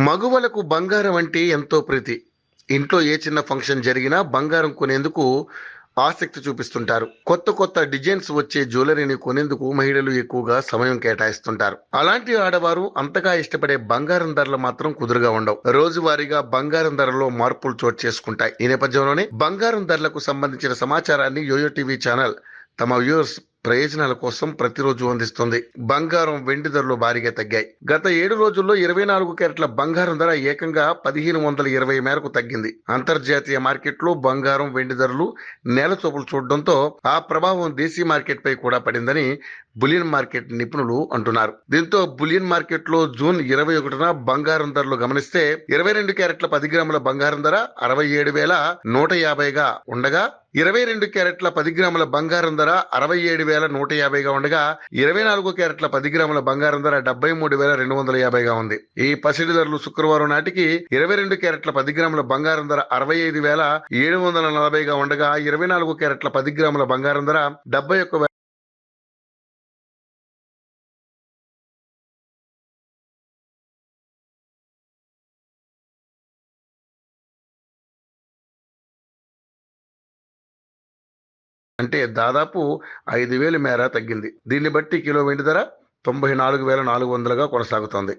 మగువలకు బంగారం అంటే ఎంతో ప్రీతి. ఇంట్లో ఏ చిన్న ఫంక్షన్ జరిగినా బంగారం కొనేందుకు ఆసక్తి చూపిస్తుంటారు. కొత్త కొత్త డిజైన్స్ వచ్చే జ్యువెలరీని కొనేందుకు మహిళలు ఎక్కువగా సమయం కేటాయిస్తుంటారు. అలాంటి ఆడవారు అంతగా ఇష్టపడే బంగారం ధరలు మాత్రం కుదురుగా ఉండవు. రోజువారీగా బంగారం ధరలో మార్పులు చోటు చేసుకుంటాయి. ఈ నేపథ్యంలోనే బంగారం ధరలకు సంబంధించిన సమాచారాన్ని యోయో టీవీ ఛానల్ తమ వ్యూవర్స్ ప్రయోజనాల కోసం ప్రతిరోజు అందిస్తుంది. బంగారం వెండి ధరలు భారీగా తగ్గాయి. గత 7 రోజుల్లో 24 క్యారెట్ల బంగారం ధర ఏకంగా 1520 మేరకు తగ్గింది. అంతర్జాతీయ మార్కెట్లో బంగారం వెండి ధరలు నేల చూపులు చూడడంతో ఆ ప్రభావం దేశీ మార్కెట్ పై కూడా పడిందని బులియన్ మార్కెట్ నిపుణులు అంటున్నారు. దీంతో బులియన్ మార్కెట్ లో జూన్ 21న బంగారం ధరలు గమనిస్తే 22 క్యారెట్ల 10 గ్రాముల బంగారం ధర 67,150గా ఉండగా 22 క్యారెట్ల 10 గ్రాముల బంగారం ధర 67,150గా ఉండగా 24 క్యారెట్ల 10 గ్రాముల బంగారం ధర 73,250గా ఉంది. ఈ పసిడి ధరలు శుక్రవారం నాటికి 22 క్యారెట్ల 10 గ్రాముల బంగారం ధర 65,740గా ఉండగా 24 క్యారెట్ల 10 గ్రాముల బంగారం ధర 71,000 అంటే దాదాపు 5,000 మేర తగ్గింది. దీన్ని బట్టి కిలో వెండి ధర 94,400గా కొనసాగుతోంది.